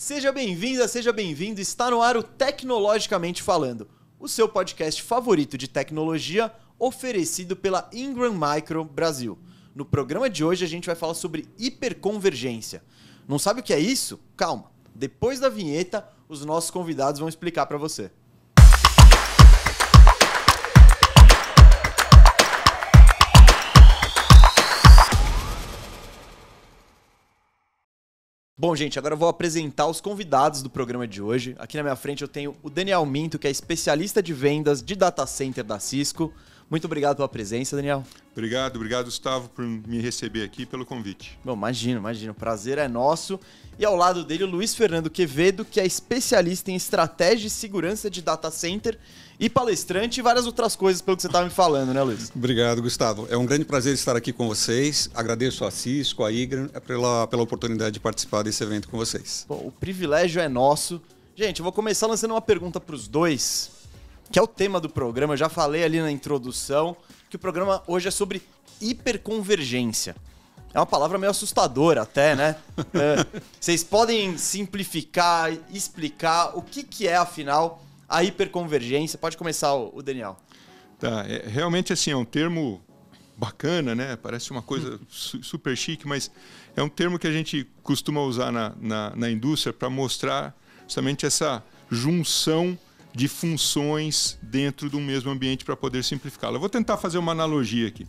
Seja bem-vinda, seja bem-vindo. Está no ar o Tecnologicamente Falando, o seu podcast favorito de tecnologia oferecido pela Ingram Micro Brasil. No programa de hoje a gente vai falar sobre hiperconvergência. Não sabe o que é isso? Calma. Depois da vinheta, os nossos convidados vão explicar para você. Bom, gente, agora eu vou apresentar os convidados do programa de hoje. Aqui na minha frente eu tenho o Daniel Minto, que é especialista de vendas de data center da Cisco. Muito obrigado pela presença, Daniel. Obrigado, Gustavo, por me receber aqui, pelo convite. Bom, imagino. O prazer é nosso. E ao lado dele, o Luiz Fernando Quevedo, que é especialista em estratégia e segurança de data center e palestrante e várias outras coisas, pelo que você estava me falando, né, Luiz? Obrigado, Gustavo. É um grande prazer estar aqui com vocês. Agradeço a Cisco, a Ingram, pela oportunidade de participar desse evento com vocês. Bom, o privilégio é nosso. Gente, eu vou começar lançando uma pergunta para os dois, que é o tema do programa. Eu já falei ali na introdução que o programa hoje é sobre hiperconvergência. É uma palavra meio assustadora até, né? Vocês podem simplificar, explicar o que é, afinal, a hiperconvergência? Pode começar o Daniel. Tá, realmente assim, é um termo bacana, né? Parece uma coisa super chique, mas é um termo que a gente costuma usar na indústria para mostrar justamente essa junção de funções dentro do mesmo ambiente para poder simplificá-lo. Eu vou tentar fazer uma analogia aqui.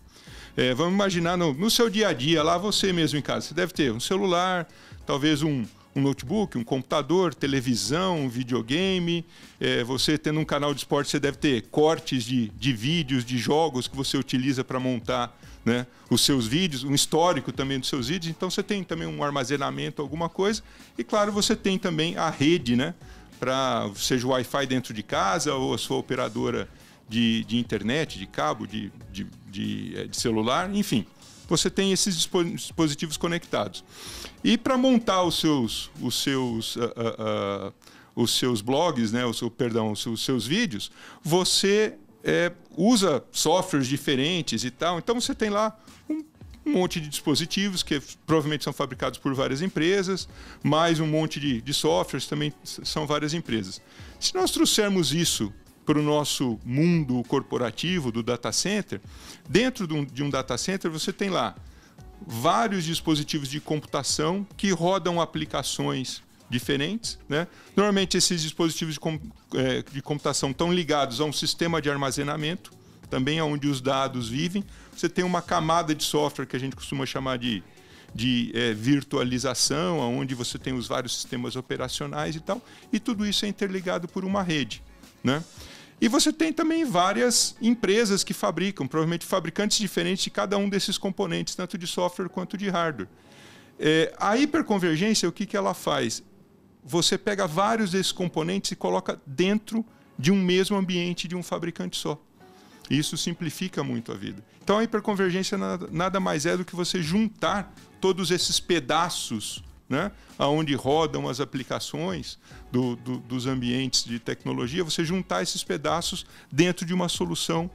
Vamos imaginar no seu dia a dia, lá você mesmo em casa, você deve ter um celular, talvez um notebook, um computador, televisão, um videogame. Você tendo um canal de esporte, você deve ter cortes de vídeos, de jogos que você utiliza para montar, né, os seus vídeos, um histórico também dos seus vídeos. Então você tem também um armazenamento, alguma coisa. E claro, você tem também a rede, né, seja o Wi-Fi dentro de casa ou a sua operadora de internet, de cabo, de celular, enfim. Você tem esses dispositivos conectados. E para montar os seus blogs, né, os seus vídeos, você usa softwares diferentes e tal. Então você tem lá um monte de dispositivos que provavelmente são fabricados por várias empresas, mais um monte de softwares também são várias empresas. Se nós trouxermos isso para o nosso mundo corporativo do data center, dentro de um data center você tem lá vários dispositivos de computação que rodam aplicações diferentes, né? Normalmente esses dispositivos de computação estão ligados a um sistema de armazenamento, também é onde os dados vivem. Você tem uma camada de software que a gente costuma chamar de virtualização, onde você tem os vários sistemas operacionais e tal, e tudo isso é interligado por uma rede, né? E você tem também várias empresas que fabricam, provavelmente fabricantes diferentes de cada um desses componentes, tanto de software quanto de hardware. A hiperconvergência, o que ela faz? Você pega vários desses componentes e coloca dentro de um mesmo ambiente de um fabricante só. Isso simplifica muito a vida. Então a hiperconvergência nada mais é do que você juntar todos esses pedaços, né, onde rodam as aplicações dos ambientes de tecnologia, você juntar esses pedaços dentro de uma solução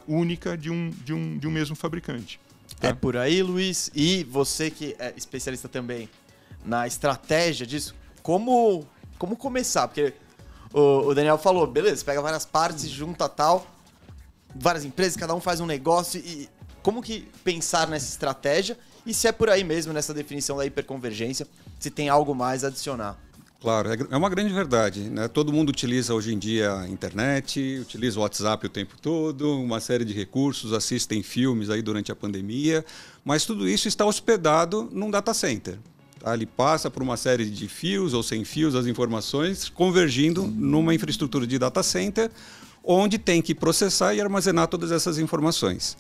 única de um mesmo fabricante. Tá? É por aí, Luiz. E você que é especialista também na estratégia disso, como começar? Porque o Daniel falou, beleza, pega várias partes, junta tal, várias empresas, cada um faz um negócio. E como que pensar nessa estratégia? E se é por aí mesmo, nessa definição da hiperconvergência, se tem algo mais a adicionar? Claro, é uma grande verdade, né? Todo mundo utiliza hoje em dia a internet, utiliza o WhatsApp o tempo todo, uma série de recursos, assistem filmes aí durante a pandemia, mas tudo isso está hospedado num data center. Tá? Ele passa por uma série de fios ou sem fios as informações, convergindo numa infraestrutura de data center, onde tem que processar e armazenar todas essas informações.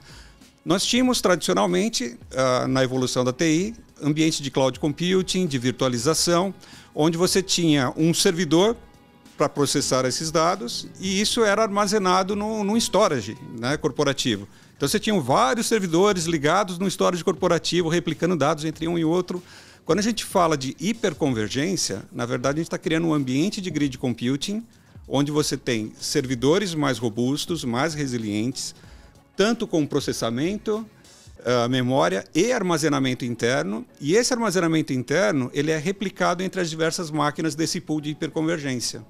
Nós tínhamos, tradicionalmente, na evolução da TI, ambiente de cloud computing, de virtualização, onde você tinha um servidor para processar esses dados e isso era armazenado num storage, né, corporativo. Então você tinha vários servidores ligados no storage corporativo, replicando dados entre um e outro. Quando a gente fala de hiperconvergência, na verdade a gente está criando um ambiente de grid computing, onde você tem servidores mais robustos, mais resilientes, tanto com processamento, memória e armazenamento interno, e esse armazenamento interno ele é replicado entre as diversas máquinas desse pool de hiperconvergência.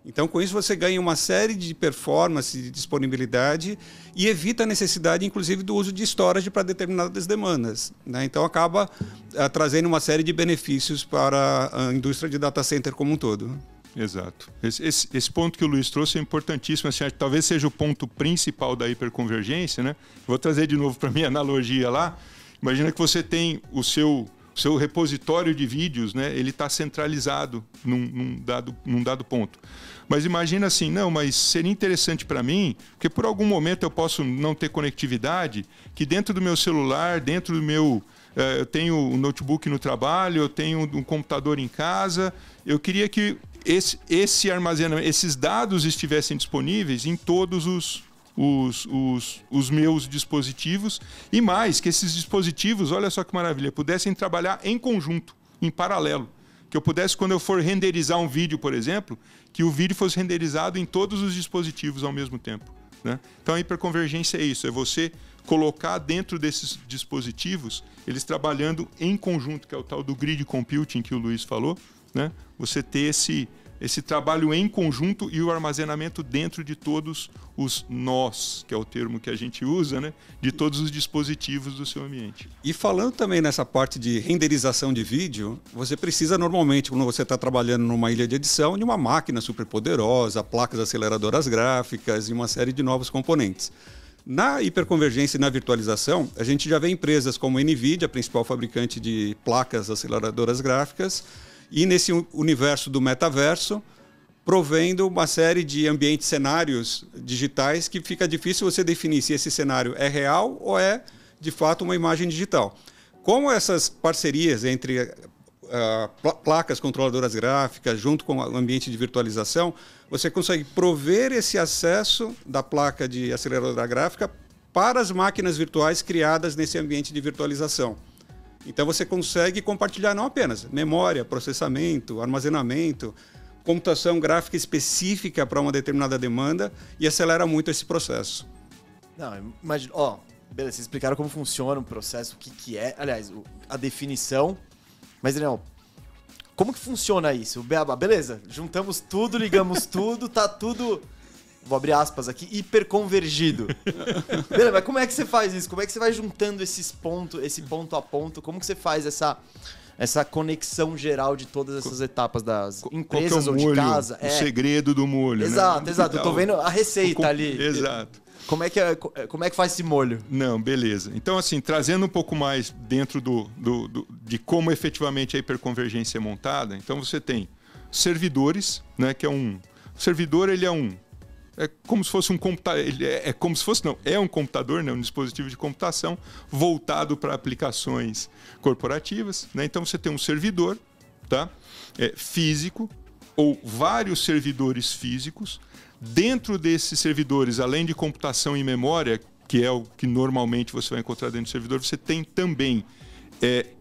Então, com isso, você ganha uma série de performance, de disponibilidade e evita a necessidade, inclusive, do uso de storage para determinadas demandas, né? Então, acaba trazendo uma série de benefícios para a indústria de data center como um todo. Exato. Esse ponto que o Luiz trouxe é importantíssimo. Assim, talvez seja o ponto principal da hiperconvergência, né? Vou trazer de novo para a minha analogia lá. Imagina que você tem o seu repositório de vídeos, né? Ele está centralizado num dado ponto. Mas imagina assim, não, mas seria interessante para mim, porque por algum momento eu posso não ter conectividade, que dentro do meu celular, dentro do meu... eu tenho um notebook no trabalho, eu tenho um computador em casa, eu queria que esse armazenamento, esses dados estivessem disponíveis em todos os meus dispositivos, e mais, que esses dispositivos, olha só que maravilha, pudessem trabalhar em conjunto, em paralelo. Que eu pudesse, quando eu for renderizar um vídeo, por exemplo, que o vídeo fosse renderizado em todos os dispositivos ao mesmo tempo, né? Então a hiperconvergência é isso, é você colocar dentro desses dispositivos, eles trabalhando em conjunto, que é o tal do grid computing que o Luiz falou, né? Você ter esse trabalho em conjunto e o armazenamento dentro de todos os nós, que é o termo que a gente usa, né? De todos os dispositivos do seu ambiente. E falando também nessa parte de renderização de vídeo, você precisa normalmente, quando você está trabalhando numa ilha de edição, de uma máquina superpoderosa, placas aceleradoras gráficas e uma série de novos componentes. Na hiperconvergência e na virtualização, a gente já vê empresas como a NVIDIA, a principal fabricante de placas aceleradoras gráficas, e nesse universo do metaverso, provendo uma série de ambientes, cenários digitais que fica difícil você definir se esse cenário é real ou é, de fato, uma imagem digital. Como essas parcerias entre placas controladoras gráficas junto com o ambiente de virtualização, você consegue prover esse acesso da placa de aceleradora gráfica para as máquinas virtuais criadas nesse ambiente de virtualização. Então você consegue compartilhar não apenas memória, processamento, armazenamento, computação gráfica específica para uma determinada demanda e acelera muito esse processo. Não, imagina, beleza, vocês explicaram como funciona o processo, o que é, aliás, a definição, mas Daniel, como que funciona isso? Beleza, juntamos tudo, ligamos tudo, tá tudo... Vou abrir aspas aqui, hiperconvergido. Beleza, mas como é que você faz isso? Como é que você vai juntando esse ponto a ponto? Como que você faz essa conexão geral de todas essas etapas das empresas ou de casa? O segredo do molho, exato, né? Exato. Eu tô vendo a receita ali. Exato. Como é que faz esse molho? Não, beleza. Então, assim, trazendo um pouco mais dentro de como efetivamente a hiperconvergência é montada, então você tem servidores, né? Que é um... O servidor, ele é como se fosse um computador, é um computador, né, um dispositivo de computação voltado para aplicações corporativas, né? Então você tem um servidor, tá? Físico, ou vários servidores físicos. Dentro desses servidores, além de computação e memória, que é o que normalmente você vai encontrar dentro do servidor, você tem também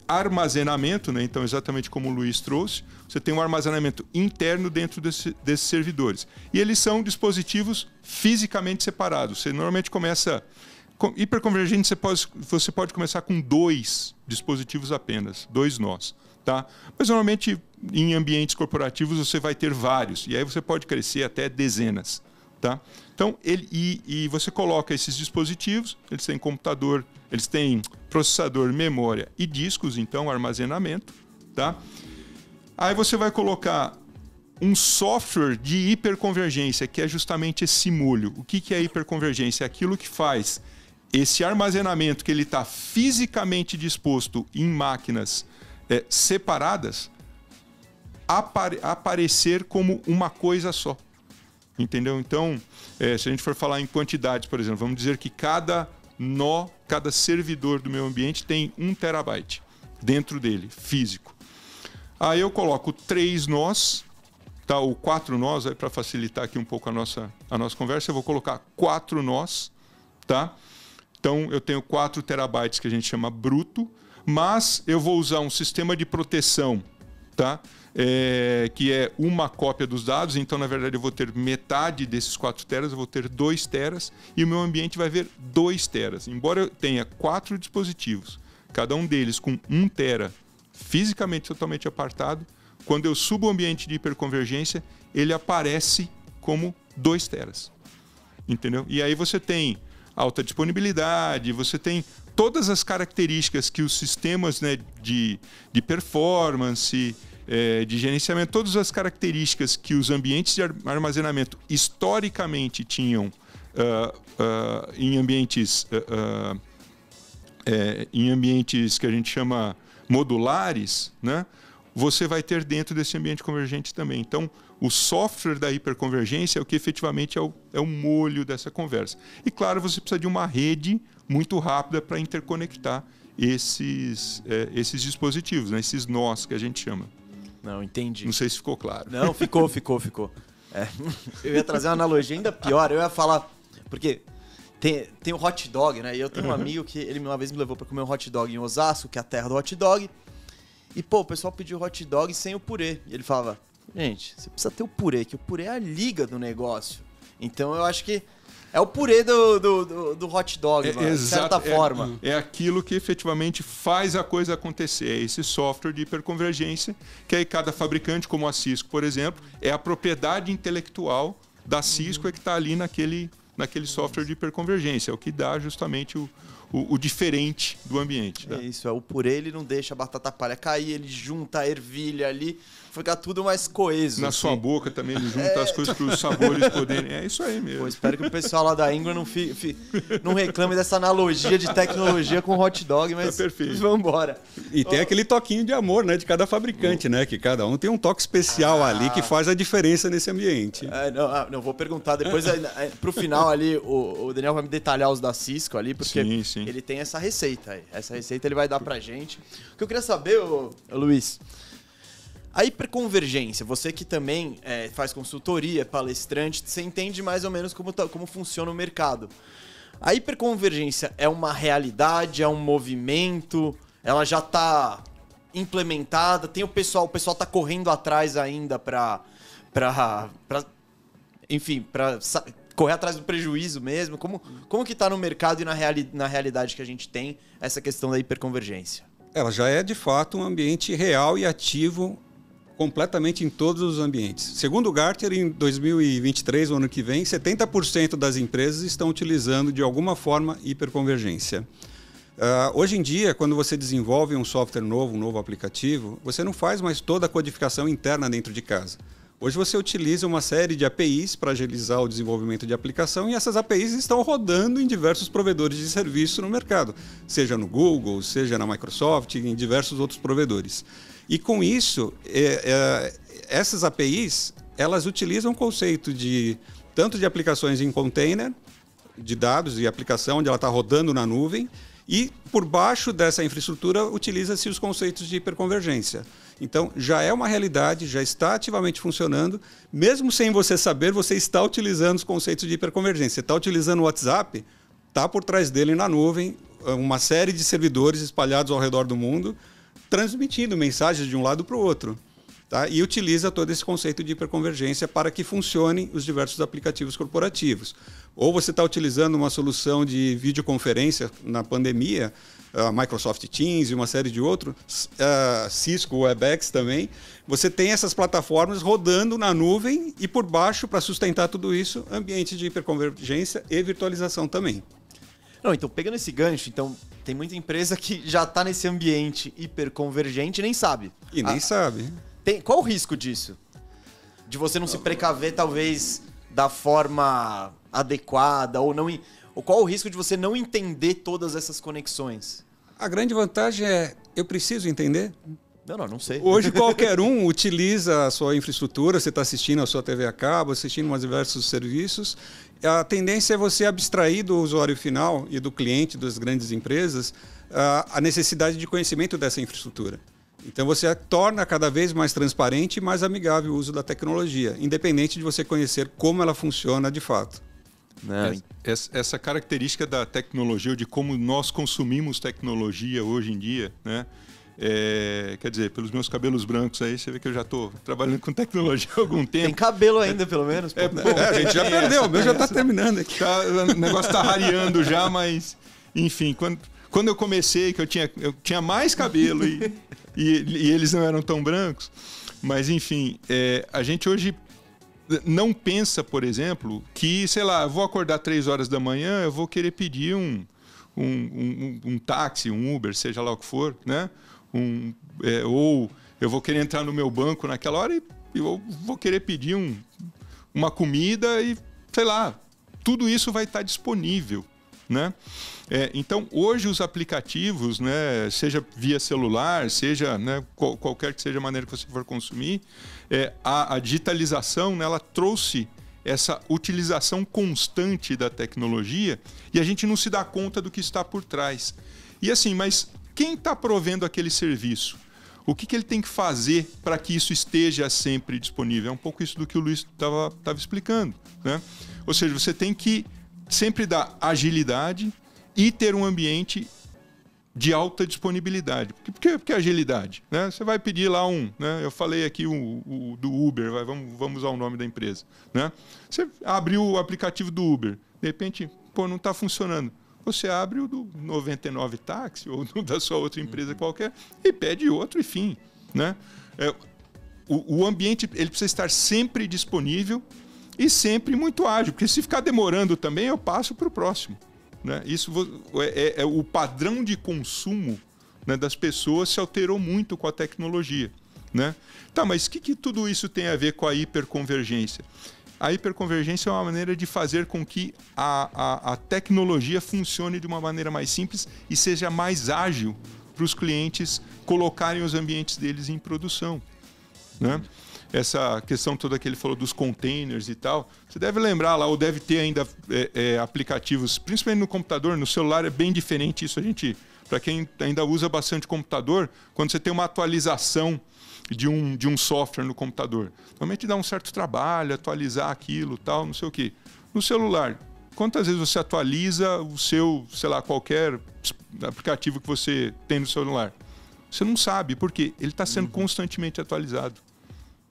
armazenamento, né? Então, exatamente como o Luiz trouxe, você tem um armazenamento interno dentro desses servidores. E eles são dispositivos fisicamente separados. Você normalmente começa... Hiperconvergente, você pode começar com 2 dispositivos apenas, 2 nós. Tá? Mas, normalmente, em ambientes corporativos, você vai ter vários. E aí você pode crescer até dezenas. Tá? Então, você coloca esses dispositivos, eles têm computador, eles têm processador, memória e discos, então armazenamento. Tá? Aí você vai colocar um software de hiperconvergência, que é justamente esse molho. O que é hiperconvergência? É aquilo que faz esse armazenamento que ele está fisicamente disposto em máquinas separadas aparecer como uma coisa só. Entendeu? Então, se a gente for falar em quantidades, por exemplo, vamos dizer que cada servidor do meu ambiente tem 1 terabyte dentro dele, físico. Aí eu coloco 3 nós, tá? Ou 4 nós, para facilitar aqui um pouco a nossa conversa, eu vou colocar 4 nós, tá? Então, eu tenho 4 terabytes que a gente chama bruto, mas eu vou usar um sistema de proteção, tá? que é uma cópia dos dados. Então, na verdade, eu vou ter metade desses 4 teras, eu vou ter 2 teras, e o meu ambiente vai ver 2 teras. Embora eu tenha 4 dispositivos, cada um deles com 1 tera fisicamente totalmente apartado, quando eu subo o ambiente de hiperconvergência, ele aparece como 2 teras. Entendeu? E aí você tem alta disponibilidade, você tem todas as características que os sistemas, né, de performance, de gerenciamento, todas as características que os ambientes de armazenamento historicamente tinham em ambientes que a gente chama modulares, né, você vai ter dentro desse ambiente convergente também. Então, o software da hiperconvergência é o que efetivamente é o molho dessa conversa. E, claro, você precisa de uma rede muito rápida para interconectar esses dispositivos, né? Esses nós que a gente chama. Não, entendi. Não sei se ficou claro. Não, ficou. Eu ia trazer uma analogia ainda pior. Eu ia falar... Porque tem o hot dog, né? E eu tenho um amigo que ele uma vez me levou para comer um hot dog em Osasco, que é a terra do hot dog. E, pô, o pessoal pediu hot dog sem o purê. E ele falava... Gente, você precisa ter o purê, que o purê é a liga do negócio. Então eu acho que é o purê do hot dog, de certa forma. É aquilo que efetivamente faz a coisa acontecer. É esse software de hiperconvergência, que aí cada fabricante, como a Cisco, por exemplo, é a propriedade intelectual da Cisco que está ali naquele software de hiperconvergência. É o que dá justamente o diferente do ambiente. Tá? É isso, o purê ele não deixa a batata palha cair, ele junta a ervilha ali, fica tudo mais coeso. Na sua boca também, ele junta as coisas para os sabores poderem... É isso aí mesmo. Pô, espero que o pessoal lá da Ingram não reclame dessa analogia de tecnologia com hot dog, mas tá perfeito. Vamos embora. E tem aquele toquinho de amor, né, de cada fabricante, né? Que cada um tem um toque especial ali que faz a diferença nesse ambiente. Não vou perguntar. Depois, pro final ali, o Daniel vai me detalhar os da Cisco ali, porque sim. ele tem essa receita aí. Essa receita ele vai dar pra gente. O que eu queria saber, Luiz... A hiperconvergência, você que também faz consultoria, é palestrante, você entende mais ou menos como funciona o mercado. A hiperconvergência é uma realidade, é um movimento, ela já está implementada, tem o pessoal está correndo atrás ainda para correr atrás do prejuízo mesmo. Como que está no mercado e na realidade que a gente tem essa questão da hiperconvergência? Ela já é de fato um ambiente real e ativo completamente em todos os ambientes. Segundo o Gartner, em 2023, o ano que vem, 70% das empresas estão utilizando de alguma forma hiperconvergência. Hoje em dia, quando você desenvolve um software novo, um novo aplicativo, você não faz mais toda a codificação interna dentro de casa. Hoje você utiliza uma série de APIs para agilizar o desenvolvimento de aplicação e essas APIs estão rodando em diversos provedores de serviço no mercado, seja no Google, seja na Microsoft, em diversos outros provedores. E com isso, essas APIs, elas utilizam o conceito tanto de aplicações em container, de dados e aplicação, onde ela está rodando na nuvem, e por baixo dessa infraestrutura utiliza-se os conceitos de hiperconvergência. Então, já é uma realidade, já está ativamente funcionando. Mesmo sem você saber, você está utilizando os conceitos de hiperconvergência. Você está utilizando o WhatsApp, está por trás dele na nuvem, uma série de servidores espalhados ao redor do mundo, transmitindo mensagens de um lado para o outro. Tá? E utiliza todo esse conceito de hiperconvergência para que funcionem os diversos aplicativos corporativos. Ou você está utilizando uma solução de videoconferência na pandemia, Microsoft Teams e uma série de outros, Cisco WebEx também. Você tem essas plataformas rodando na nuvem e por baixo, para sustentar tudo isso, ambiente de hiperconvergência e virtualização também. Não, então, pegando esse gancho, tem muita empresa que já está nesse ambiente hiperconvergente e nem sabe. E nem sabe. Qual o risco disso? De você não se precaver, talvez, da forma adequada, ou qual o risco de você não entender todas essas conexões? A grande vantagem é, eu preciso entender? Não sei. Hoje qualquer um utiliza a sua infraestrutura, você está assistindo a sua TV a cabo, assistindo a diversos serviços. A tendência é você abstrair do usuário final e do cliente das grandes empresas a necessidade de conhecimento dessa infraestrutura. Então você torna cada vez mais transparente e mais amigável o uso da tecnologia, independente de você conhecer como ela funciona de fato. Essa característica da tecnologia, ou de como nós consumimos tecnologia hoje em dia, né, Quer dizer, pelos meus cabelos brancos aí, você vê que eu já estou trabalhando com tecnologia há algum tempo. Tem cabelo ainda, pelo menos. A gente já perdeu, o meu já está terminando aqui. O negócio está rareando já, mas, enfim, quando eu comecei, que eu tinha mais cabelo e eles não eram tão brancos, mas, enfim, a gente hoje não pensa, por exemplo, que, sei lá, eu vou acordar 3 horas da manhã, eu vou querer pedir um táxi, um Uber, seja lá o que for, né? Ou eu vou querer entrar no meu banco naquela hora e eu vou querer pedir uma comida e, sei lá, tudo isso vai estar disponível, né? Então, hoje os aplicativos, né, seja via celular, seja, né, qualquer que seja a maneira que você for consumir, a digitalização, né, ela trouxe essa utilização constante da tecnologia e a gente não se dá conta do que está por trás. E assim, mas quem está provendo aquele serviço? O que ele tem que fazer para que isso esteja sempre disponível? É um pouco isso do que o Luiz estava explicando, né? Ou seja, você tem que sempre dar agilidade e ter um ambiente de alta disponibilidade. Por que agilidade? Né? Você vai pedir lá né? Eu falei aqui do Uber, vamos usar o nome da empresa. Né? Você abriu o aplicativo do Uber, de repente, não está funcionando. Você abre o do 99 Táxi ou da sua outra empresa qualquer e pede outro, enfim. Né? O ambiente ele precisa estar sempre disponível e sempre muito ágil, porque se ficar demorando também, eu passo para o próximo. Né? Isso o padrão de consumo, né, das pessoas se alterou muito com a tecnologia. Né? Tá, mas o que tudo isso tem a ver com a hiperconvergência? A hiperconvergência é uma maneira de fazer com que a tecnologia funcione de uma maneira mais simples e seja mais ágil para os clientes colocarem os ambientes deles em produção. Né? Essa questão toda que ele falou dos containers e tal, você deve lembrar lá, ou deve ter ainda aplicativos, principalmente no computador, no celular é bem diferente isso. Para quem ainda usa bastante computador, quando você tem uma atualização de um software no computador, normalmente dá um certo trabalho atualizar aquilo, tal, não sei o quê. No celular, quantas vezes você atualiza o seu, sei lá, qualquer aplicativo que você tem no celular? Você não sabe, por quê? Ele está sendo constantemente atualizado.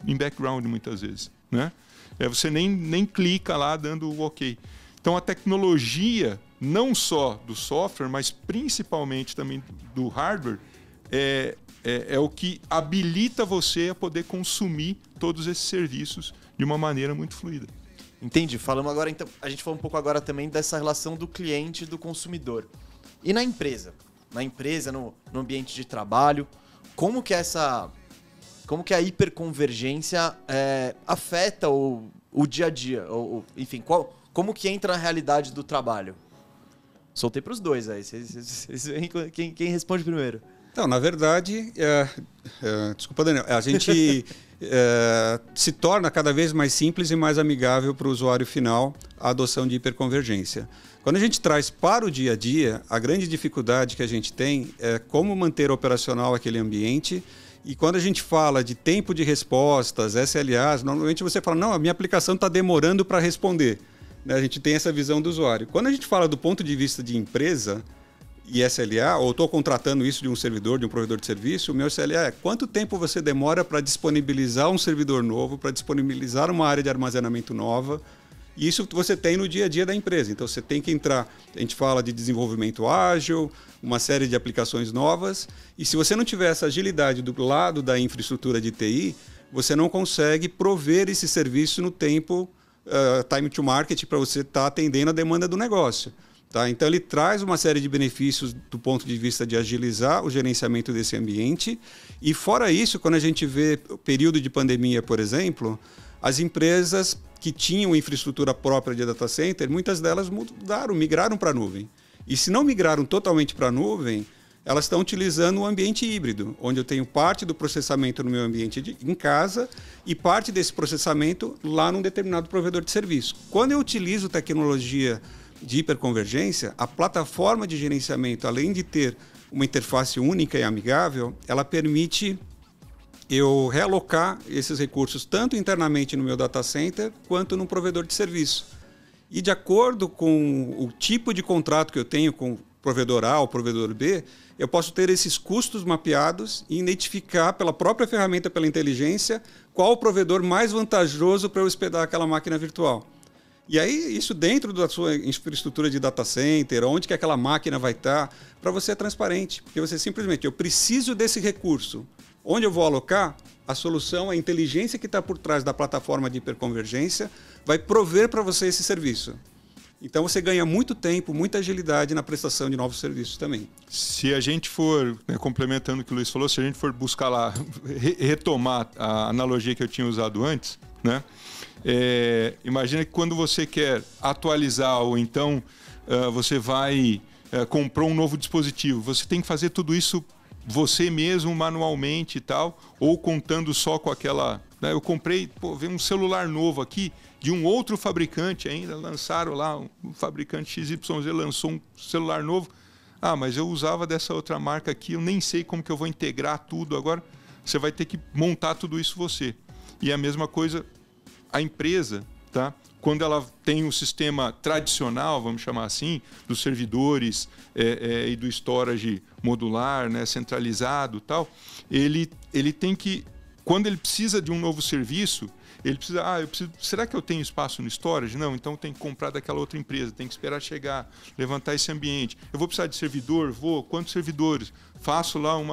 Em background, muitas vezes. Né? Você nem clica lá dando o OK. Então, a tecnologia, não só do software, mas principalmente também do hardware, é o que habilita você a poder consumir todos esses serviços de uma maneira muito fluida. Entendi. Falamos agora, então, a gente falou um pouco agora também dessa relação do cliente e do consumidor. E na empresa? Na empresa, no ambiente de trabalho, como que a hiperconvergência afeta o dia a dia? Enfim, como que entra na realidade do trabalho? Soltei para os dois aí. Quem responde primeiro? Então, na verdade, desculpa, Daniel, a gente se torna cada vez mais simples e mais amigável para o usuário final a adoção de hiperconvergência. Quando a gente traz para o dia a dia, a grande dificuldade que a gente tem é como manter operacional aquele ambiente. E quando a gente fala de tempo de respostas, SLAs, normalmente você fala, não, a minha aplicação está demorando para responder. Né? A gente tem essa visão do usuário. Quando a gente fala do ponto de vista de empresa e SLA, ou estou contratando isso de um servidor, de um provedor de serviço, o meu SLA é quanto tempo você demora para disponibilizar um servidor novo, para disponibilizar uma área de armazenamento nova. E isso você tem no dia a dia da empresa. Então, você tem que entrar, a gente fala de desenvolvimento ágil, uma série de aplicações novas. E se você não tiver essa agilidade do lado da infraestrutura de TI, você não consegue prover esse serviço no tempo, time to market, para você estar atendendo a demanda do negócio. Tá? Então, ele traz uma série de benefícios do ponto de vista de agilizar o gerenciamento desse ambiente. E, fora isso, quando a gente vê o período de pandemia, por exemplo, as empresas que tinham infraestrutura própria de data center, muitas delas migraram para a nuvem. E se não migraram totalmente para a nuvem, elas estão utilizando um ambiente híbrido, onde eu tenho parte do processamento no meu ambiente em casa e parte desse processamento lá num determinado provedor de serviço. Quando eu utilizo tecnologia de hiperconvergência, a plataforma de gerenciamento, além de ter uma interface única e amigável, ela permite eu realocar esses recursos tanto internamente no meu data center quanto no provedor de serviço. E de acordo com o tipo de contrato que eu tenho com provedor A ou provedor B, eu posso ter esses custos mapeados e identificar pela própria ferramenta, pela inteligência, qual o provedor mais vantajoso para eu hospedar aquela máquina virtual. E aí, isso dentro da sua infraestrutura de data center, onde que aquela máquina vai estar, para você é transparente. Porque você simplesmente, eu preciso desse recurso. Onde eu vou alocar? A solução, a inteligência que está por trás da plataforma de hiperconvergência vai prover para você esse serviço. Então você ganha muito tempo, muita agilidade na prestação de novos serviços também. Se a gente for, né, complementando o que o Luiz falou, se a gente for buscar lá, retomar a analogia que eu tinha usado antes, né? Imagina que quando você quer atualizar ou então você vai comprar um novo dispositivo, você tem que fazer tudo isso você mesmo manualmente e tal, ou contando só com aquela... Né, eu comprei, veio um celular novo aqui de um outro fabricante ainda, lançaram lá, um fabricante XYZ lançou um celular novo. Ah, mas eu usava dessa outra marca aqui, eu nem sei como que eu vou integrar tudo agora. Você vai ter que montar tudo isso você. E a mesma coisa... A empresa, tá? Quando ela tem um sistema tradicional, vamos chamar assim, dos servidores e do storage modular, né, centralizado, tal, ele tem que, quando ele precisa de um novo serviço, ele precisa, será que eu tenho espaço no storage? Não, então tem que comprar daquela outra empresa, tem que esperar chegar, levantar esse ambiente. Eu vou precisar de servidor? Vou. Quantos servidores? Faço lá um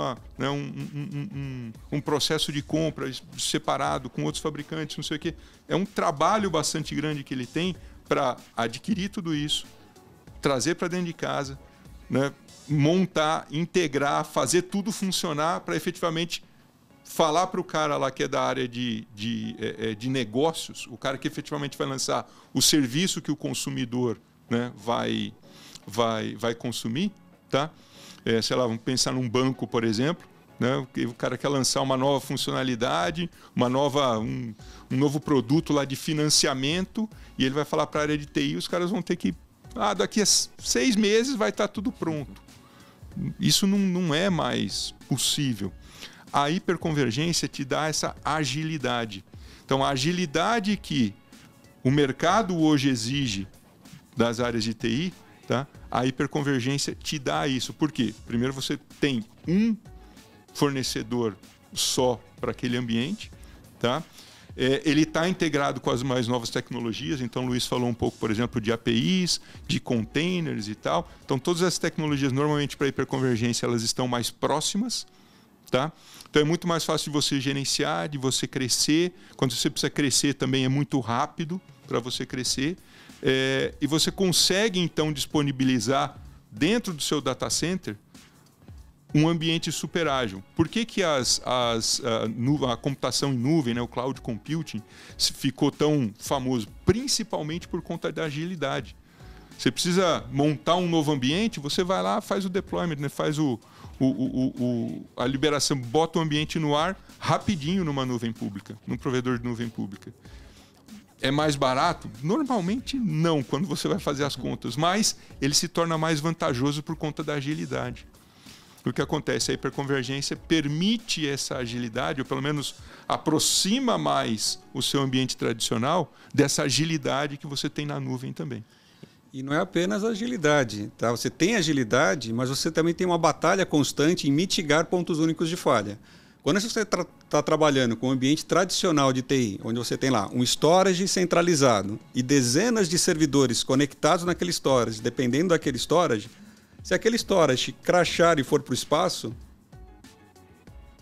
processo de compra separado com outros fabricantes, não sei o quê. É um trabalho bastante grande que ele tem para adquirir tudo isso, trazer para dentro de casa, né, montar, integrar, fazer tudo funcionar para efetivamente falar para o cara lá que é da área de negócios, o cara que efetivamente vai lançar o serviço que o consumidor, né, vai consumir, tá? Sei lá, vamos pensar num banco, por exemplo, né? O cara quer lançar uma nova funcionalidade, um novo produto lá de financiamento, e ele vai falar para a área de TI, os caras vão ter que... daqui a 6 meses vai estar tudo pronto. Isso não é mais possível. A hiperconvergência te dá essa agilidade. Então, a agilidade que o mercado hoje exige das áreas de TI, tá? A hiperconvergência te dá isso. Por quê? Primeiro, você tem um fornecedor só para aquele ambiente, tá? Ele está integrado com as mais novas tecnologias. Então, o Luiz falou um pouco, por exemplo, de APIs, de containers e tal. Então, todas as tecnologias, normalmente, para hiperconvergência, elas estão mais próximas, tá? Então é muito mais fácil de você gerenciar, de você crescer. Quando você precisa crescer também é muito rápido para você crescer. E você consegue então disponibilizar dentro do seu data center um ambiente super ágil. Por que a computação em nuvem, né, o cloud computing, ficou tão famoso? Principalmente por conta da agilidade. Você precisa montar um novo ambiente, você vai lá, faz o deployment, né, faz a liberação, bota o ambiente no ar rapidinho numa nuvem pública, num provedor de nuvem pública. É mais barato? Normalmente não, quando você vai fazer as contas, mas ele se torna mais vantajoso por conta da agilidade. O que acontece? A hiperconvergência permite essa agilidade, ou pelo menos aproxima mais o seu ambiente tradicional dessa agilidade que você tem na nuvem também. E não é apenas agilidade, tá? Você tem agilidade, mas você também tem uma batalha constante em mitigar pontos únicos de falha. Quando você está trabalhando com um ambiente tradicional de TI, onde você tem lá um storage centralizado e dezenas de servidores conectados naquele storage, dependendo daquele storage, se aquele storage crashar e for para o espaço,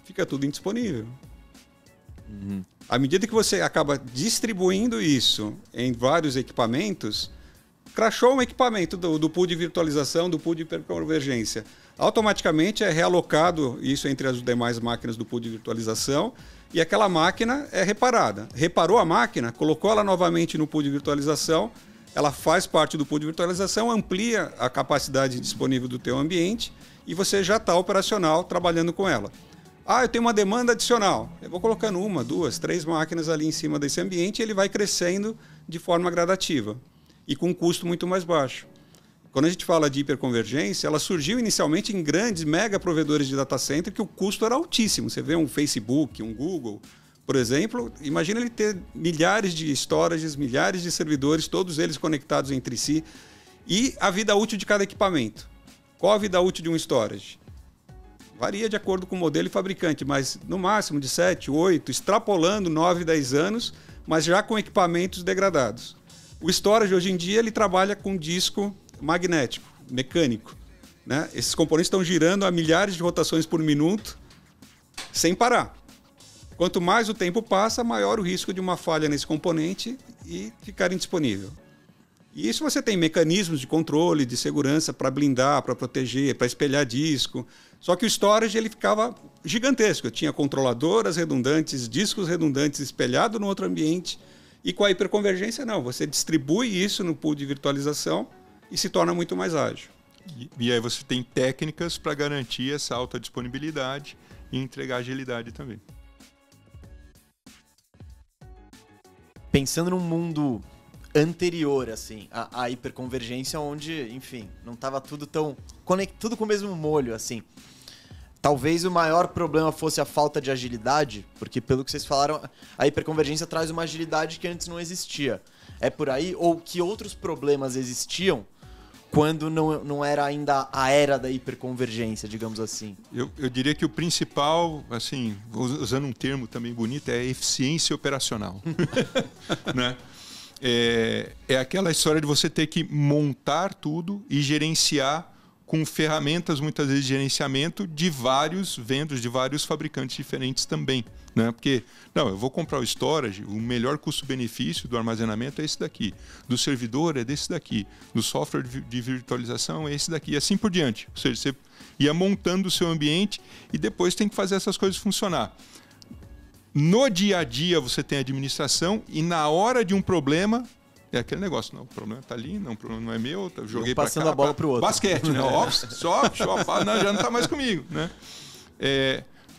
fica tudo indisponível. Uhum. À medida que você acaba distribuindo isso em vários equipamentos, crashou um equipamento do pool de virtualização, do pool de hiperconvergência. Automaticamente é realocado isso entre as demais máquinas do pool de virtualização e aquela máquina é reparada. Reparou a máquina, colocou ela novamente no pool de virtualização, ela faz parte do pool de virtualização, amplia a capacidade disponível do teu ambiente e você já está operacional trabalhando com ela. Eu tenho uma demanda adicional. Eu vou colocando 1, 2, 3 máquinas ali em cima desse ambiente e ele vai crescendo de forma gradativa e com um custo muito mais baixo. Quando a gente fala de hiperconvergência, ela surgiu inicialmente em grandes mega provedores de data center que o custo era altíssimo. Você vê um Facebook, um Google, por exemplo, imagina ele ter milhares de storages, milhares de servidores, todos eles conectados entre si, e a vida útil de cada equipamento. Qual a vida útil de um storage? Varia de acordo com o modelo e fabricante, mas no máximo de 7, 8, extrapolando 9, 10 anos, mas já com equipamentos degradados. O storage hoje em dia ele trabalha com disco magnético, mecânico, né? Esses componentes estão girando a milhares de rotações por minuto sem parar. Quanto mais o tempo passa, maior o risco de uma falha nesse componente e ficar indisponível. E isso você tem mecanismos de controle, de segurança para blindar, para proteger, para espelhar disco. Só que o storage ele ficava gigantesco. Eu tinha controladoras redundantes, discos redundantes espelhados no outro ambiente. E com a hiperconvergência, não. Você distribui isso no pool de virtualização e se torna muito mais ágil. E aí você tem técnicas para garantir essa alta disponibilidade e entregar agilidade também. Pensando num mundo anterior, assim, a hiperconvergência, onde, enfim, não estava tudo tão tudo com o mesmo molho, assim. Talvez o maior problema fosse a falta de agilidade, porque pelo que vocês falaram, a hiperconvergência traz uma agilidade que antes não existia. É por aí? Ou que outros problemas existiam quando não era ainda a era da hiperconvergência, digamos assim? Eu diria que o principal, assim, usando um termo também bonito, é a eficiência operacional. Né? É aquela história de você ter que montar tudo e gerenciar com ferramentas, muitas vezes, de gerenciamento de vários vendors, de vários fabricantes diferentes também. Né? Porque, não, eu vou comprar o storage, o melhor custo-benefício do armazenamento é esse daqui, do servidor é desse daqui, do software de virtualização é esse daqui, e assim por diante. Ou seja, você ia montando o seu ambiente e depois tem que fazer essas coisas funcionar. No dia a dia você tem a administração e na hora de um problema é aquele negócio, não, o problema está ali, não, o problema não é meu, joguei para cá. Passando a bola para o outro. Basquete, né? Só, não, já não está mais comigo. Né?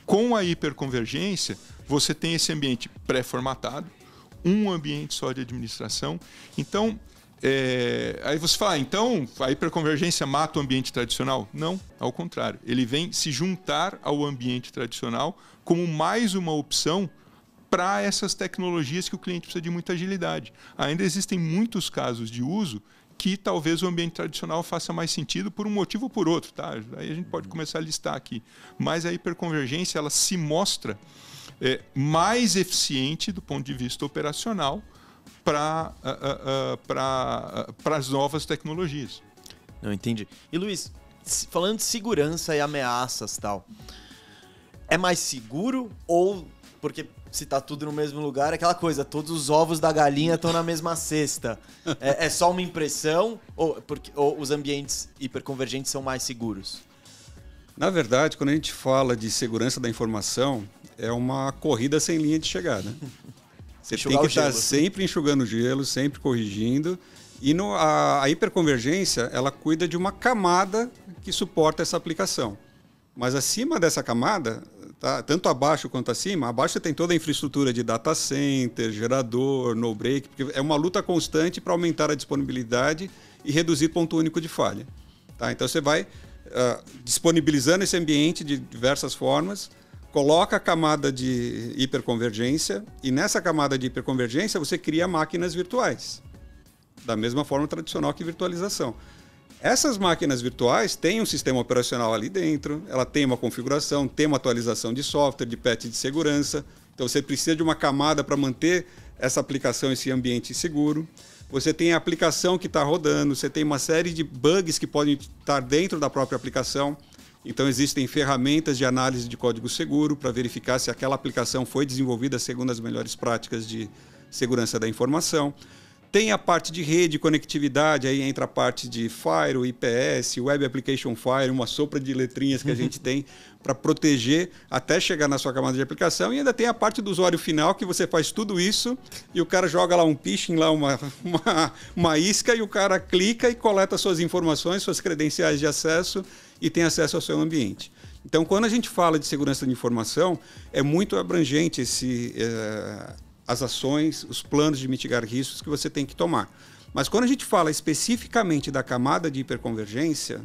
Com a hiperconvergência, você tem esse ambiente pré-formatado, um ambiente só de administração. Então, aí você fala, então a hiperconvergência mata o ambiente tradicional? Não, ao contrário. Ele vem se juntar ao ambiente tradicional como mais uma opção para essas tecnologias que o cliente precisa de muita agilidade. Ainda existem muitos casos de uso que talvez o ambiente tradicional faça mais sentido por um motivo ou por outro. Tá? Aí a gente pode começar a listar aqui. Mas a hiperconvergência ela se mostra mais eficiente do ponto de vista operacional para as novas tecnologias. Não entendi. E Luiz, falando de segurança e ameaças tal, é mais seguro ou... Porque se tá tudo no mesmo lugar, é aquela coisa, todos os ovos da galinha estão na mesma cesta. É só uma impressão ou os ambientes hiperconvergentes são mais seguros? Na verdade, quando a gente fala de segurança da informação, é uma corrida sem linha de chegada. Você tem que estar sempre enxugando gelo, sempre corrigindo. E a hiperconvergência, ela cuida de uma camada que suporta essa aplicação. Mas acima dessa camada, tá, tanto abaixo quanto acima, abaixo você tem toda a infraestrutura de data center, gerador, no break, porque é uma luta constante para aumentar a disponibilidade e reduzir ponto único de falha. Tá? Então você vai disponibilizando esse ambiente de diversas formas, coloca a camada de hiperconvergência e nessa camada de hiperconvergência você cria máquinas virtuais, da mesma forma tradicional que virtualização. Essas máquinas virtuais têm um sistema operacional ali dentro, ela tem uma configuração, tem uma atualização de software, de patch de segurança. Então você precisa de uma camada para manter essa aplicação, esse ambiente seguro. Você tem a aplicação que está rodando, você tem uma série de bugs que podem estar dentro da própria aplicação. Então existem ferramentas de análise de código seguro para verificar se aquela aplicação foi desenvolvida segundo as melhores práticas de segurança da informação. Tem a parte de rede, conectividade, aí entra a parte de Firewall, IPS, Web Application Firewall, uma sopa de letrinhas que a gente tem para proteger até chegar na sua camada de aplicação. E ainda tem a parte do usuário final, que você faz tudo isso e o cara joga lá um phishing, lá uma isca, e o cara clica e coleta suas informações, suas credenciais de acesso e tem acesso ao seu ambiente. Então, quando a gente fala de segurança de informação, é muito abrangente as ações, os planos de mitigar riscos que você tem que tomar. Mas quando a gente fala especificamente da camada de hiperconvergência,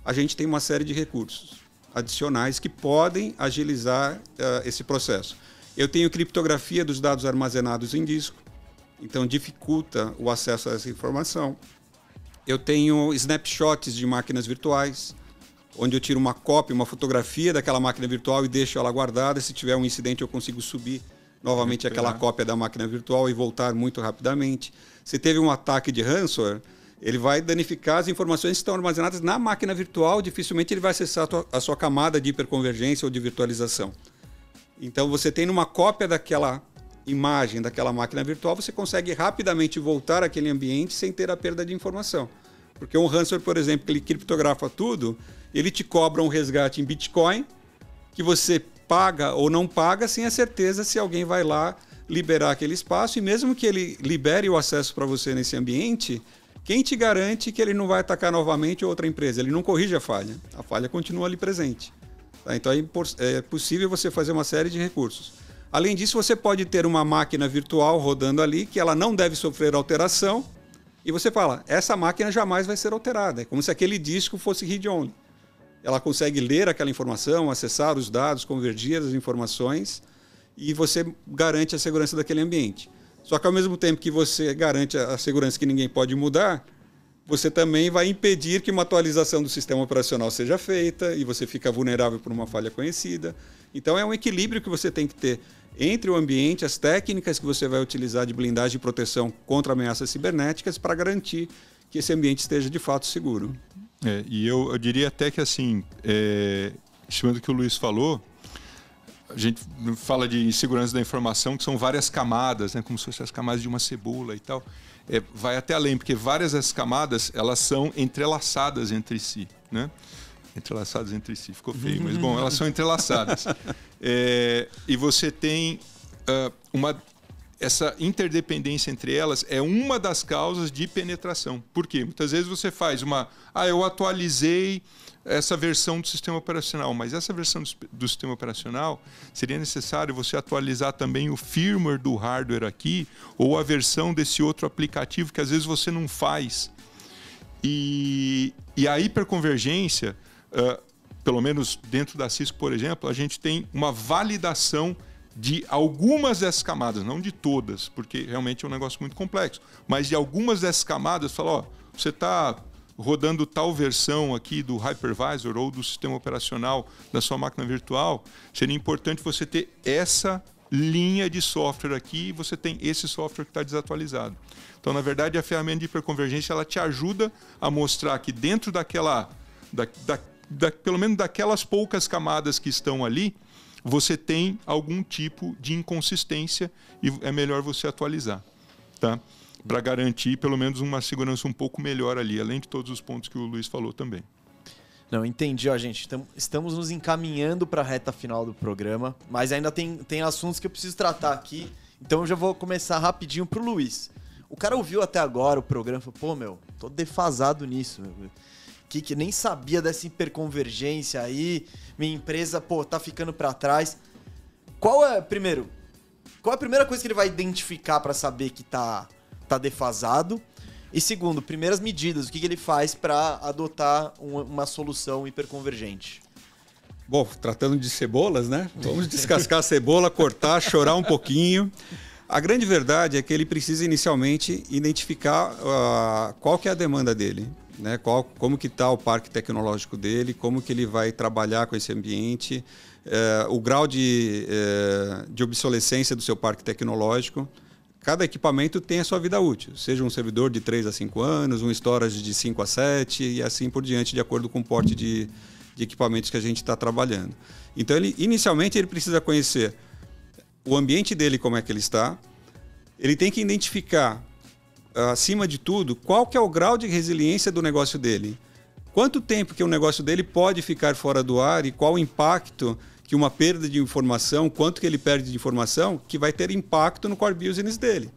a gente tem uma série de recursos adicionais que podem agilizar esse processo. Eu tenho criptografia dos dados armazenados em disco, então dificulta o acesso a essa informação. eu tenho snapshots de máquinas virtuais, onde eu tiro uma cópia, uma fotografia daquela máquina virtual e deixo ela guardada. Se tiver um incidente, eu consigo subir novamente aquela cópia da máquina virtual e voltar muito rapidamente. Se teve um ataque de ransomware, ele vai danificar as informações que estão armazenadas na máquina virtual, dificilmente ele vai acessar a sua camada de hiperconvergência ou de virtualização. Então, você tem uma cópia daquela imagem, daquela máquina virtual, você consegue rapidamente voltar àquele ambiente sem ter a perda de informação. Porque um ransomware, por exemplo, que ele criptografa tudo, ele te cobra um resgate em Bitcoin, que você paga ou não paga sem a certeza se alguém vai lá liberar aquele espaço. E mesmo que ele libere o acesso para você nesse ambiente, quem te garante que ele não vai atacar novamente outra empresa? Ele não corrige a falha continua ali presente. Tá? Então é possível você fazer uma série de recursos. Além disso, você pode ter uma máquina virtual rodando ali que ela não deve sofrer alteração e você fala, essa máquina jamais vai ser alterada. É como se aquele disco fosse read-only. Ela consegue ler aquela informação, acessar os dados, convergir as informações e você garante a segurança daquele ambiente. Só que ao mesmo tempo que você garante a segurança que ninguém pode mudar, você também vai impedir que uma atualização do sistema operacional seja feita e você fica vulnerável por uma falha conhecida. Então é um equilíbrio que você tem que ter entre o ambiente, as técnicas que você vai utilizar de blindagem e proteção contra ameaças cibernéticas para garantir que esse ambiente esteja de fato seguro. E eu diria até que assim, em cima do que o Luiz falou, a gente fala de segurança da informação, que são várias camadas, né, como se fossem as camadas de uma cebola e tal. Vai até além, porque várias dessas camadas, elas são entrelaçadas entre si, né? Entrelaçadas entre si, ficou feio, mas bom, elas são entrelaçadas. E você tem essa interdependência entre elas é uma das causas de penetração. Por quê? Muitas vezes você faz eu atualizei essa versão do sistema operacional, mas essa versão do sistema operacional seria necessário você atualizar também o firmware do hardware aqui ou a versão desse outro aplicativo que às vezes você não faz. E a hiperconvergência, pelo menos dentro da Cisco, por exemplo, a gente tem uma validação de algumas dessas camadas, não de todas, porque realmente é um negócio muito complexo, mas de algumas dessas camadas, você está rodando tal versão aqui do hypervisor ou do sistema operacional da sua máquina virtual, seria importante você ter essa linha de software aqui e você tem esse software que está desatualizado. Então, na verdade, a ferramenta de hiperconvergência ela te ajuda a mostrar que dentro pelo menos daquelas poucas camadas que estão ali, você tem algum tipo de inconsistência e é melhor você atualizar, tá? Para garantir pelo menos uma segurança um pouco melhor ali, além de todos os pontos que o Luiz falou também. Não, entendi, gente. Estamos nos encaminhando para a reta final do programa, mas ainda tem assuntos que eu preciso tratar aqui, então eu já vou começar rapidinho pro Luiz. O cara ouviu até agora o programa e falou, tô defasado nisso, que nem sabia dessa hiperconvergência aí, minha empresa, tá ficando para trás. Qual é a primeira coisa que ele vai identificar para saber que tá defasado? E segundo, primeiras medidas, o que ele faz para adotar uma solução hiperconvergente? Bom, tratando de cebolas, né? Vamos descascar a cebola, cortar, chorar um pouquinho. A grande verdade é que ele precisa inicialmente identificar qual que é a demanda dele, né? Como que está o parque tecnológico dele, como que ele vai trabalhar com esse ambiente, o grau de obsolescência do seu parque tecnológico. Cada equipamento tem a sua vida útil, seja um servidor de 3 a 5 anos, um storage de 5 a 7 e assim por diante, de acordo com o porte de equipamentos que a gente está trabalhando. Então, inicialmente, ele precisa conhecer o ambiente dele, como é que ele está. Ele tem que identificar, acima de tudo, qual que é o grau de resiliência do negócio dele. Quanto tempo que o negócio dele pode ficar fora do ar e qual o impacto que uma perda de informação, quanto que ele perde de informação, que vai ter impacto no core business dele.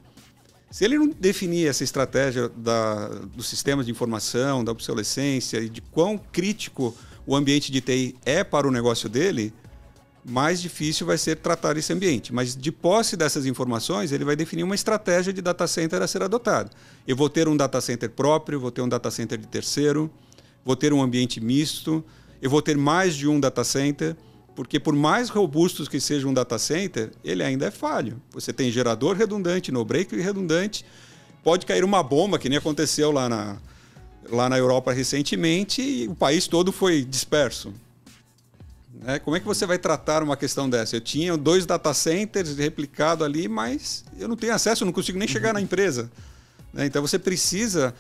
Se ele não definir essa estratégia do sistema de informação, da obsolescência e de quão crítico o ambiente de TI é para o negócio dele, mais difícil vai ser tratar esse ambiente. Mas de posse dessas informações, ele vai definir uma estratégia de data center a ser adotada. Eu vou ter um data center próprio, vou ter um data center de terceiro, vou ter um ambiente misto, eu vou ter mais de um data center, porque por mais robustos que seja um data center, ele ainda é falho. Você tem gerador redundante, no-break redundante, pode cair uma bomba, que nem aconteceu lá lá na Europa recentemente e o país todo foi disperso. Como é que você vai tratar uma questão dessa? Eu tinha 2 data centers replicados ali, mas eu não tenho acesso, eu não consigo nem chegar na empresa. Então você precisa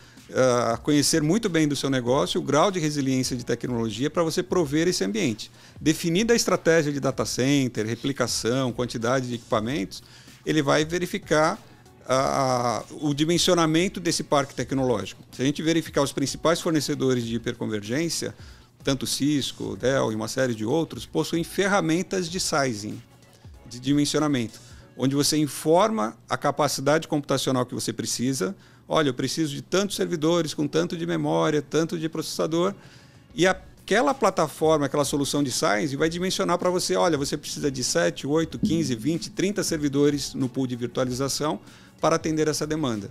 conhecer muito bem do seu negócio, o grau de resiliência de tecnologia para você prover esse ambiente. Definida a estratégia de data center, replicação, quantidade de equipamentos, ele vai verificar o dimensionamento desse parque tecnológico. Se a gente verificar os principais fornecedores de hiperconvergência, tanto Cisco, Dell e uma série de outros, possuem ferramentas de sizing, de dimensionamento, onde você informa a capacidade computacional que você precisa. Olha, eu preciso de tantos servidores, com tanto de memória, tanto de processador, e aquela plataforma, aquela solução de sizing vai dimensionar para você, olha, você precisa de 7, 8, 15, 20, 30 servidores no pool de virtualização para atender essa demanda.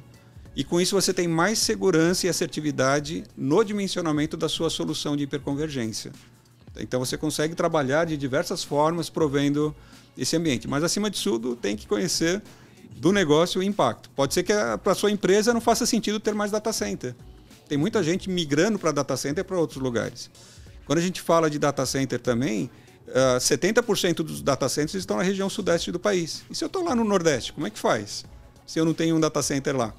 E com isso você tem mais segurança e assertividade no dimensionamento da sua solução de hiperconvergência. Então você consegue trabalhar de diversas formas provendo esse ambiente. Mas acima de tudo tem que conhecer do negócio o impacto. Pode ser que para a sua empresa não faça sentido ter mais data center. Tem muita gente migrando para data center para outros lugares. Quando a gente fala de data center também, 70% dos data centers estão na região sudeste do país. E se eu estou lá no Nordeste, como é que faz? Se eu não tenho um data center lá?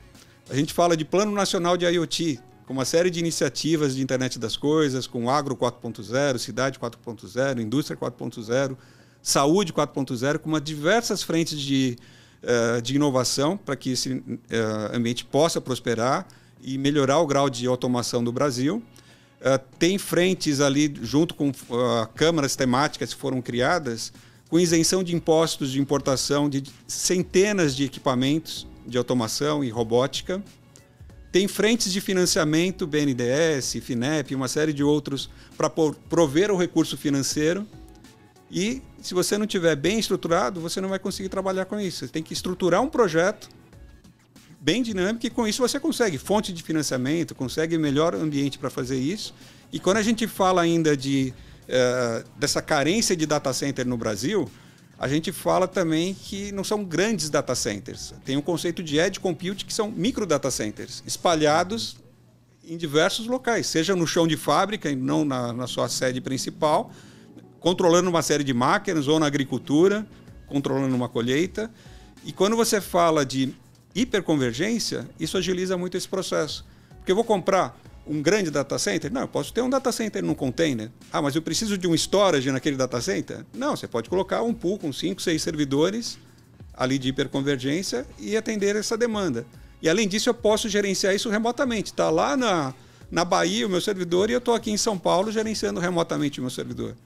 A gente fala de Plano Nacional de IoT, com uma série de iniciativas de internet das coisas, com Agro 4.0, Cidade 4.0, Indústria 4.0, Saúde 4.0, com diversas frentes de inovação para que esse ambiente possa prosperar e melhorar o grau de automação do Brasil. Tem frentes ali, junto com câmaras temáticas que foram criadas, com isenção de impostos de importação de centenas de equipamentos de automação e robótica. Tem frentes de financiamento, BNDES, FINEP, uma série de outros, para prover o recurso financeiro. E se você não tiver bem estruturado, você não vai conseguir trabalhar com isso. Você tem que estruturar um projeto bem dinâmico e com isso você consegue fonte de financiamento, consegue melhor ambiente para fazer isso. E quando a gente fala ainda dessa carência de data center no Brasil, a gente fala também que não são grandes data centers. Tem um conceito de edge compute, que são micro data centers, espalhados em diversos locais, seja no chão de fábrica e não na sua sede principal, controlando uma série de máquinas, ou na agricultura, controlando uma colheita. E quando você fala de hiperconvergência, isso agiliza muito esse processo. Porque eu vou comprar um grande data center? Não, eu posso ter um data center num container. Ah, mas eu preciso de um storage naquele data center? Não, você pode colocar um pool com 5, 6 servidores ali de hiperconvergência e atender essa demanda. E além disso, eu posso gerenciar isso remotamente. Está lá na Bahia o meu servidor e eu estou aqui em São Paulo gerenciando remotamente o meu servidor.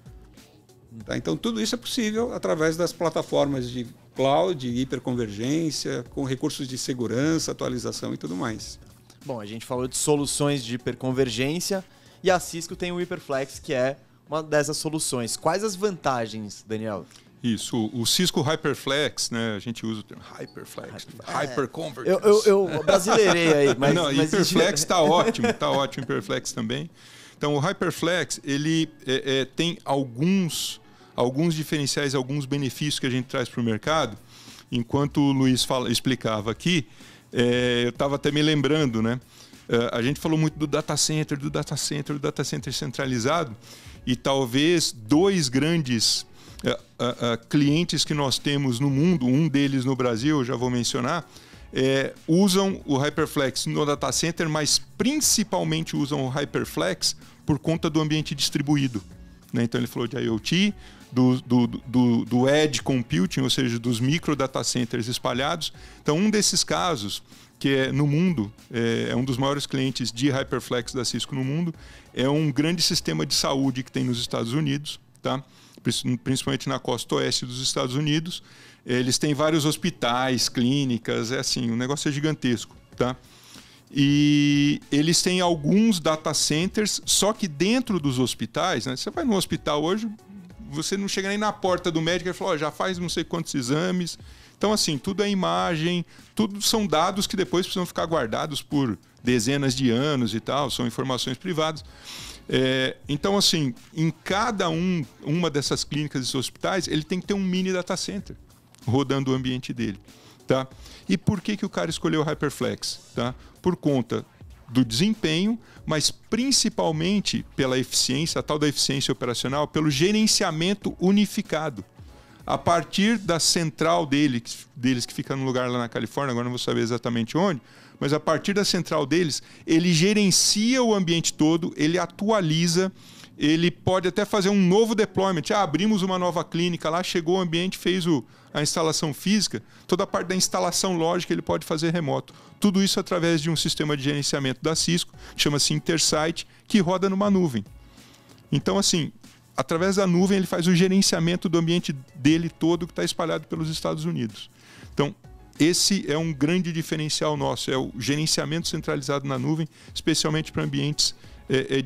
Tá? Então, tudo isso é possível através das plataformas de cloud, hiperconvergência, com recursos de segurança, atualização e tudo mais. Bom, a gente falou de soluções de hiperconvergência e a Cisco tem o HyperFlex, que é uma dessas soluções. Quais as vantagens, Daniel? Isso, o Cisco HyperFlex, né? A gente usa o termo HyperFlex, Hyperconvergence. Eu brasileirei aí, mas... Não, HyperFlex está ótimo, o HyperFlex também. Então, o HyperFlex, ele tem alguns diferenciais, alguns benefícios que a gente traz para o mercado. Enquanto o Luiz explicava aqui, eu estava até me lembrando, né? A gente falou muito do data center centralizado, e talvez 2 grandes clientes que nós temos no mundo, um deles no Brasil, eu já vou mencionar, usam o HyperFlex no data center, mas principalmente usam o HyperFlex por conta do ambiente distribuído. Né? Então ele falou de IoT, do Edge Computing, ou seja, dos micro data centers espalhados. Então um desses casos, que é no mundo, é um dos maiores clientes de HyperFlex da Cisco no mundo, é um grande sistema de saúde que tem nos Estados Unidos, tá? Principalmente na costa oeste dos Estados Unidos. Eles têm vários hospitais, clínicas, o negócio é gigantesco, tá? E eles têm alguns data centers, só que dentro dos hospitais, né? Você vai no hospital hoje, você não chega nem na porta do médico e fala, já faz não sei quantos exames. Então, tudo é imagem, tudo são dados que depois precisam ficar guardados por dezenas de anos e tal, são informações privadas. Então, em cada uma dessas clínicas e hospitais, ele tem que ter um mini data center rodando o ambiente dele. Tá? E por que o cara escolheu o HyperFlex? Tá? Por conta do desempenho, mas principalmente pela eficiência, a tal da eficiência operacional, pelo gerenciamento unificado. A partir da central deles que fica no lugar lá na Califórnia, agora não vou saber exatamente onde, mas a partir da central deles, ele gerencia o ambiente todo, ele atualiza, ele pode até fazer um novo deployment. Abrimos uma nova clínica lá, chegou o ambiente, fez a instalação física, toda a parte da instalação lógica ele pode fazer remoto. Tudo isso através de um sistema de gerenciamento da Cisco, chama-se Intersight, que roda numa nuvem. Então, assim, através da nuvem ele faz o gerenciamento do ambiente dele todo que está espalhado pelos Estados Unidos. Então, esse é um grande diferencial nosso, é o gerenciamento centralizado na nuvem, especialmente para ambientes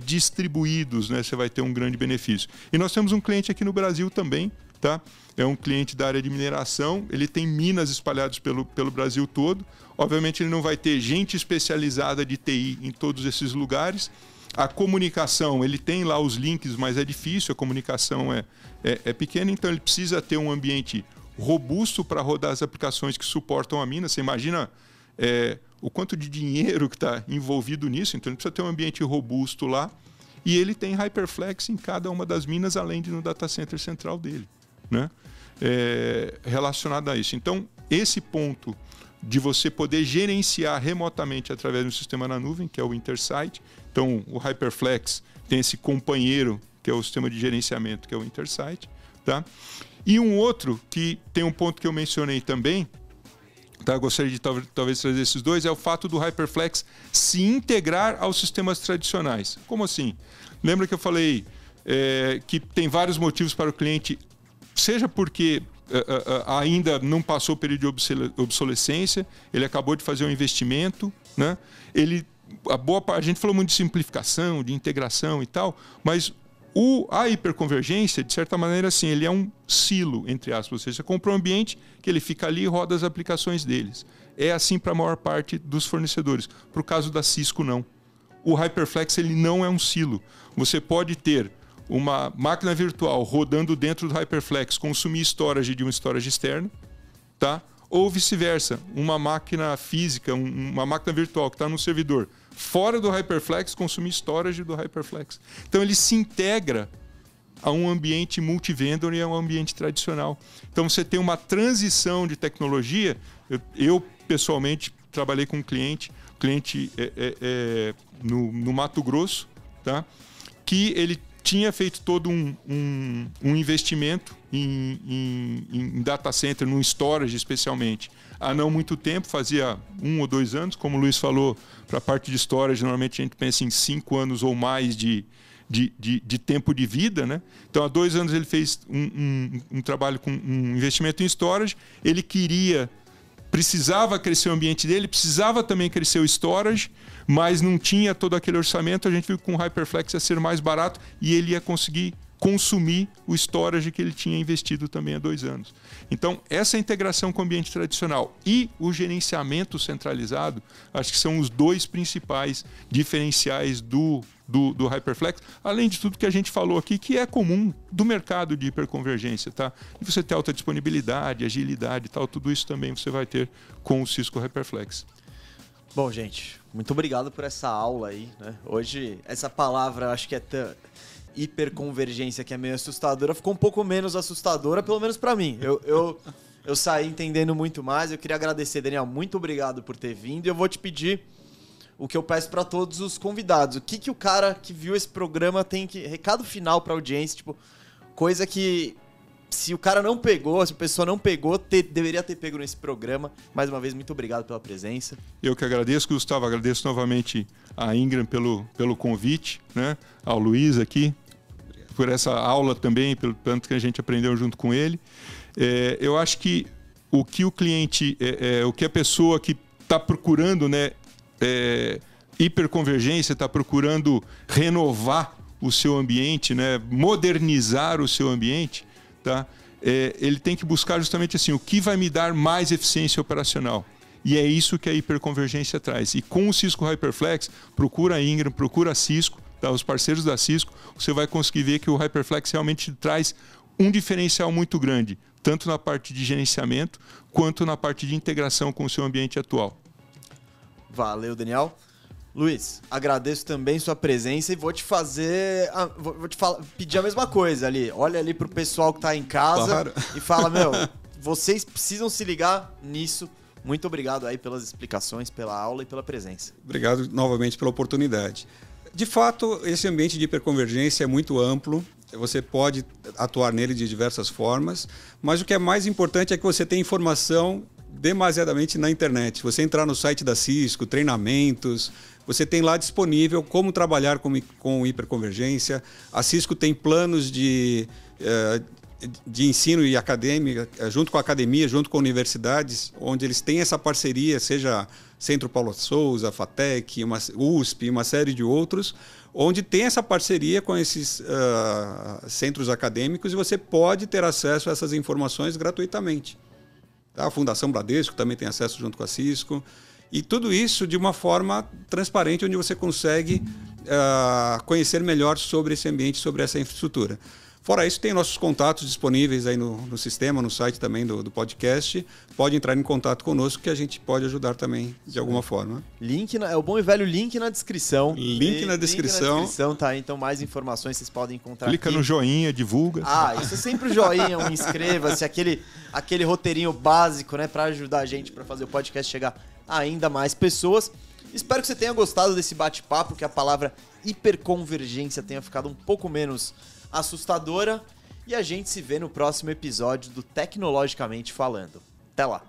distribuídos, né? Você vai ter um grande benefício. E nós temos um cliente aqui no Brasil também, tá? É um cliente da área de mineração, ele tem minas espalhadas pelo Brasil todo. Obviamente ele não vai ter gente especializada de TI em todos esses lugares. A comunicação, ele tem lá os links, mas é difícil, a comunicação é pequena, então ele precisa ter um ambiente robusto para rodar as aplicações que suportam a mina. Você imagina o quanto de dinheiro que está envolvido nisso, então ele precisa ter um ambiente robusto lá, e ele tem HyperFlex em cada uma das minas, além de no data center central dele, né? Relacionado a isso. Então, esse ponto de você poder gerenciar remotamente através de um sistema na nuvem, que é o Intersight. Então, o HyperFlex tem esse companheiro, que é o sistema de gerenciamento, que é o Intersight, tá? E um outro, que tem um ponto que eu mencionei também, tá? Gostaria de talvez trazer esses dois, é o fato do HyperFlex se integrar aos sistemas tradicionais. Como assim? Lembra que eu falei que tem vários motivos para o cliente, seja porque ainda não passou o período de obsolescência, ele acabou de fazer um investimento, né? A gente falou muito de simplificação, de integração e tal, mas a hiperconvergência, de certa maneira, assim, ele é um silo, entre aspas. Você compra um ambiente que ele fica ali e roda as aplicações deles. É assim para a maior parte dos fornecedores. Para o caso da Cisco, não. O HyperFlex ele não é um silo. Você pode ter uma máquina virtual rodando dentro do HyperFlex, consumir storage de um storage externo, tá? Ou vice-versa, uma máquina física, uma máquina virtual que está no servidor fora do HyperFlex, consumir storage do HyperFlex. Então ele se integra a um ambiente multivendor e a um ambiente tradicional. Então você tem uma transição de tecnologia. Eu pessoalmente trabalhei com um cliente no Mato Grosso, tá? Que ele tinha feito todo um investimento em data center, no storage especialmente, há não muito tempo, fazia 1 ou 2 anos, como o Luiz falou, para a parte de storage, normalmente a gente pensa em 5 anos ou mais de tempo de vida, né? Então, há 2 anos ele fez um trabalho com um investimento em storage, ele precisava crescer o ambiente dele, precisava também crescer o storage, mas não tinha todo aquele orçamento. A gente viu que com o HyperFlex ia ser mais barato e ele ia conseguir consumir o storage que ele tinha investido também há 2 anos. Então, essa integração com o ambiente tradicional e o gerenciamento centralizado, acho que são os 2 principais diferenciais do HyperFlex, além de tudo que a gente falou aqui, que é comum do mercado de hiperconvergência, tá? E você ter alta disponibilidade, agilidade e tal, tudo isso também você vai ter com o Cisco HyperFlex. Bom, gente, muito obrigado por essa aula aí, né? Hoje, essa palavra, acho que hiperconvergência, que é meio assustadora, ficou um pouco menos assustadora, pelo menos para mim. Eu saí entendendo muito mais. Eu queria agradecer, Daniel, muito obrigado por ter vindo. E eu vou te pedir o que eu peço para todos os convidados. O que o cara que viu esse programa tem que... Recado final para a audiência, tipo, coisa que... Se o cara não pegou, se a pessoa não pegou, deveria ter pego nesse programa. Mais uma vez, muito obrigado pela presença. Eu que agradeço, Gustavo. Agradeço novamente a Ingram pelo convite, né? Ao Luiz aqui, por essa aula também, pelo tanto que a gente aprendeu junto com ele. Eu acho que o que o cliente, o que a pessoa que está procurando, né, hiperconvergência, está procurando renovar o seu ambiente, né, modernizar o seu ambiente, tá? Ele tem que buscar justamente assim, o que vai me dar mais eficiência operacional. E é isso que a hiperconvergência traz. E com o Cisco HyperFlex, procura a Ingram, procura a Cisco, tá? Os parceiros da Cisco, você vai conseguir ver que o HyperFlex realmente traz um diferencial muito grande, tanto na parte de gerenciamento, quanto na parte de integração com o seu ambiente atual. Valeu, Daniel. Luiz, agradeço também sua presença e vou te fazer. Pedir a mesma coisa ali. Olha ali pro pessoal que tá em casa Claro. e fala: meu, vocês precisam se ligar nisso. Muito obrigado aí pelas explicações, pela aula e pela presença. Obrigado novamente pela oportunidade. De fato, esse ambiente de hiperconvergência é muito amplo. Você pode atuar nele de diversas formas, mas o que é mais importante é que você tenha informação demasiadamente na internet. Você entrar no site da Cisco, treinamentos, você tem lá disponível como trabalhar com hiperconvergência. A Cisco tem planos de ensino e acadêmica, junto com a academia, junto com universidades, onde eles têm essa parceria, seja Centro Paulo Souza, FATEC, USP, uma série de outros, onde tem essa parceria com esses centros acadêmicos e você pode ter acesso a essas informações gratuitamente. A Fundação Bradesco também tem acesso junto com a Cisco. E tudo isso de uma forma transparente, onde você consegue conhecer melhor sobre esse ambiente, sobre essa infraestrutura. Fora isso, tem nossos contatos disponíveis aí no sistema, no site também do podcast. Pode entrar em contato conosco que a gente pode ajudar também de alguma forma. É o bom e velho link na descrição. Link na descrição. Tá? Então mais informações vocês podem encontrar Clica aqui. no joinha, divulga. Isso é sempre o joinha, um inscreva-se, aquele roteirinho básico, né, para ajudar a gente para fazer o podcast chegar a ainda mais pessoas. Espero que você tenha gostado desse bate-papo, que a palavra hiperconvergência tenha ficado um pouco menos assustadora. E a gente se vê no próximo episódio do Tecnologicamente Falando. Até lá!